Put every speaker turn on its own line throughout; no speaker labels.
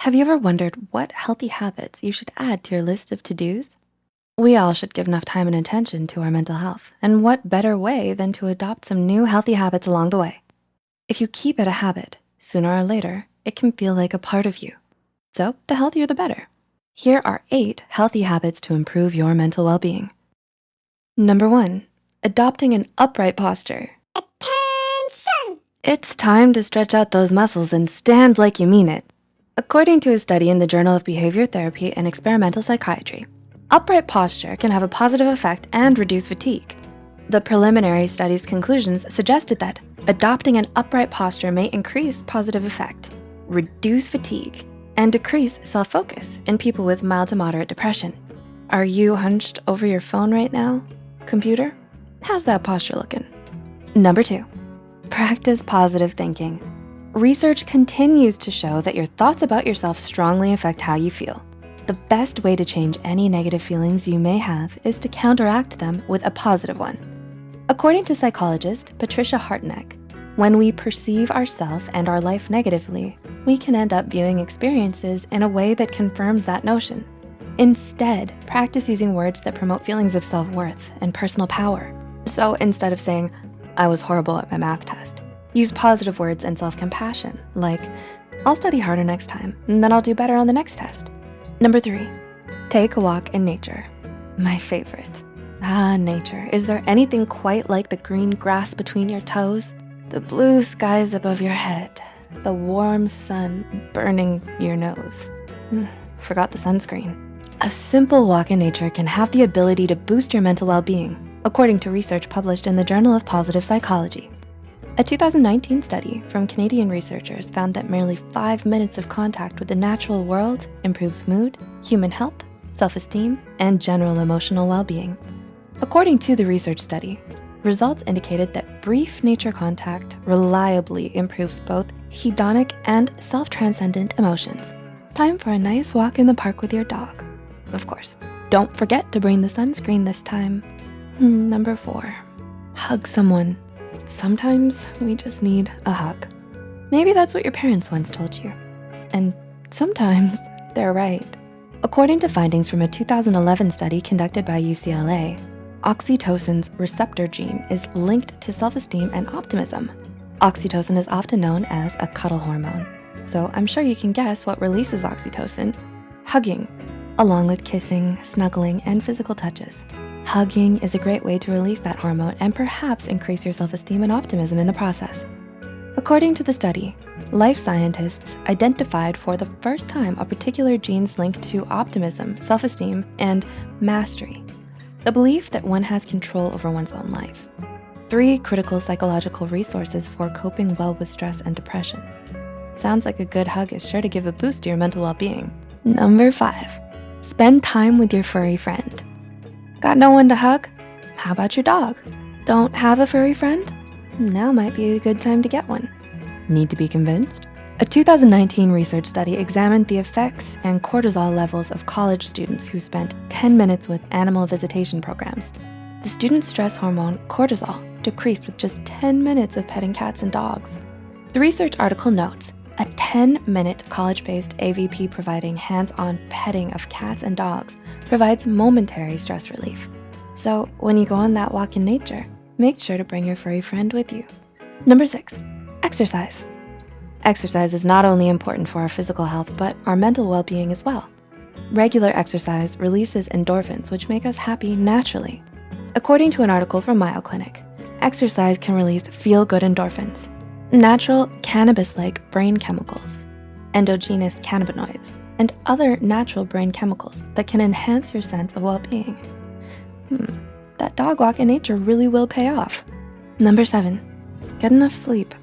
Have you ever wondered what healthy habits you should add to your list of to-dos? We all should give enough time and attention to our mental health, and what better way than to adopt some new healthy habits along the way? If you keep it a habit, sooner or later, it can feel like a part of you. So the healthier the better. Here are 8 healthy habits to improve your mental well-being. Number 1, adopting an upright posture.
Attention!
It's time to stretch out those muscles and stand like you mean it. According to a study in the Journal of Behavior Therapy and Experimental Psychiatry, upright posture can have a positive effect and reduce fatigue. The preliminary study's conclusions suggested that adopting an upright posture may increase positive effect, reduce fatigue, and decrease self-focus in people with mild to moderate depression. Are you hunched over your phone right now? Computer? How's that posture looking? Number 2, practice positive thinking. Research continues to show that your thoughts about yourself strongly affect how you feel. The best way to change any negative feelings you may have is to counteract them with a positive one. According to psychologist Patricia Hartnett, when we perceive ourselves and our life negatively, we can end up viewing experiences in a way that confirms that notion. Instead, practice using words that promote feelings of self-worth and personal power. So instead of saying, "I was horrible at my math test," use positive words and self-compassion, like, "I'll study harder next time, and then I'll do better on the next test." Number 3, take a walk in nature. My favorite. Nature. Is there anything quite like the green grass between your toes? The blue skies above your head, the warm sun burning your nose. Forgot the sunscreen. A simple walk in nature can have the ability to boost your mental well-being, according to research published in the Journal of Positive Psychology. A 2019 study from Canadian researchers found that merely 5 minutes of contact with the natural world improves mood, human health, self-esteem, and general emotional well-being. According to the research study, results indicated that brief nature contact reliably improves both hedonic and self-transcendent emotions. Time for a nice walk in the park with your dog. Of course, don't forget to bring the sunscreen this time. Number 4, hug someone. Sometimes we just need a hug. Maybe that's what your parents once told you. And sometimes they're right. According to findings from a 2011 study conducted by UCLA, oxytocin's receptor gene is linked to self-esteem and optimism. Oxytocin is often known as a cuddle hormone. So I'm sure you can guess what releases oxytocin: hugging, along with kissing, snuggling, and physical touches. Hugging is a great way to release that hormone and perhaps increase your self-esteem and optimism in the process. According to the study, life scientists identified for the first time a particular gene's linked to optimism, self-esteem, and mastery, the belief that one has control over one's own life. 3 critical psychological resources for coping well with stress and depression. Sounds like a good hug is sure to give a boost to your mental well-being. Number 5, spend time with your furry friend. Got no one to hug? How about your dog? Don't have a furry friend? Now might be a good time to get one. Need to be convinced? A 2019 research study examined the effects and cortisol levels of college students who spent 10 minutes with animal visitation programs. The student stress hormone cortisol decreased with just 10 minutes of petting cats and dogs. The research article notes, a 10-minute college-based AVP providing hands-on petting of cats and dogs provides momentary stress relief. So when you go on that walk in nature, make sure to bring your furry friend with you. Number 6, exercise. Exercise is not only important for our physical health, but our mental well-being as well. Regular exercise releases endorphins, which make us happy naturally. According to an article from Mayo Clinic, exercise can release feel-good endorphins, natural cannabis-like brain chemicals, endogenous cannabinoids, and other natural brain chemicals that can enhance your sense of well-being. That dog walk in nature really will pay off. Number 7, get enough sleep.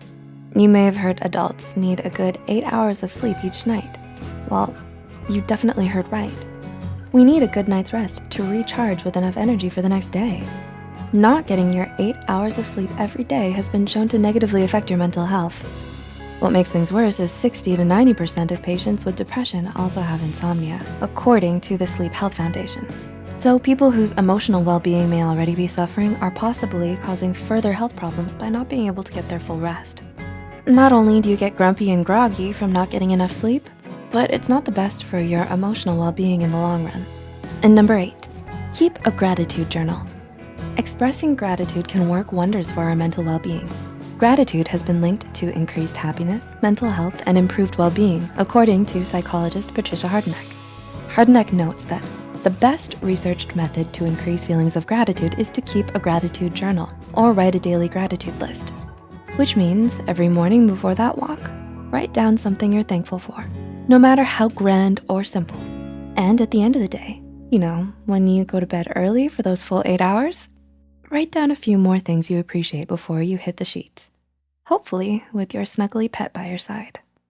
You may have heard adults need a good 8 hours of sleep each night. Well, you definitely heard right. We need a good night's rest to recharge with enough energy for the next day. Not getting your 8 hours of sleep every day has been shown to negatively affect your mental health. What makes things worse is 60 to 90% of patients with depression also have insomnia, according to the Sleep Health Foundation. So people whose emotional well-being may already be suffering are possibly causing further health problems by not being able to get their full rest. Not only do you get grumpy and groggy from not getting enough sleep, but it's not the best for your emotional well-being in the long run. And number 8, keep a gratitude journal. Expressing gratitude can work wonders for our mental well-being. Gratitude has been linked to increased happiness, mental health, and improved well-being, according to psychologist Patricia Hardeneck. Hardeneck notes that the best researched method to increase feelings of gratitude is to keep a gratitude journal or write a daily gratitude list, which means every morning before that walk, write down something you're thankful for, no matter how grand or simple. And at the end of the day, when you go to bed early for those full 8 hours, write down a few more things you appreciate before you hit the sheets, hopefully with your snuggly pet by your side.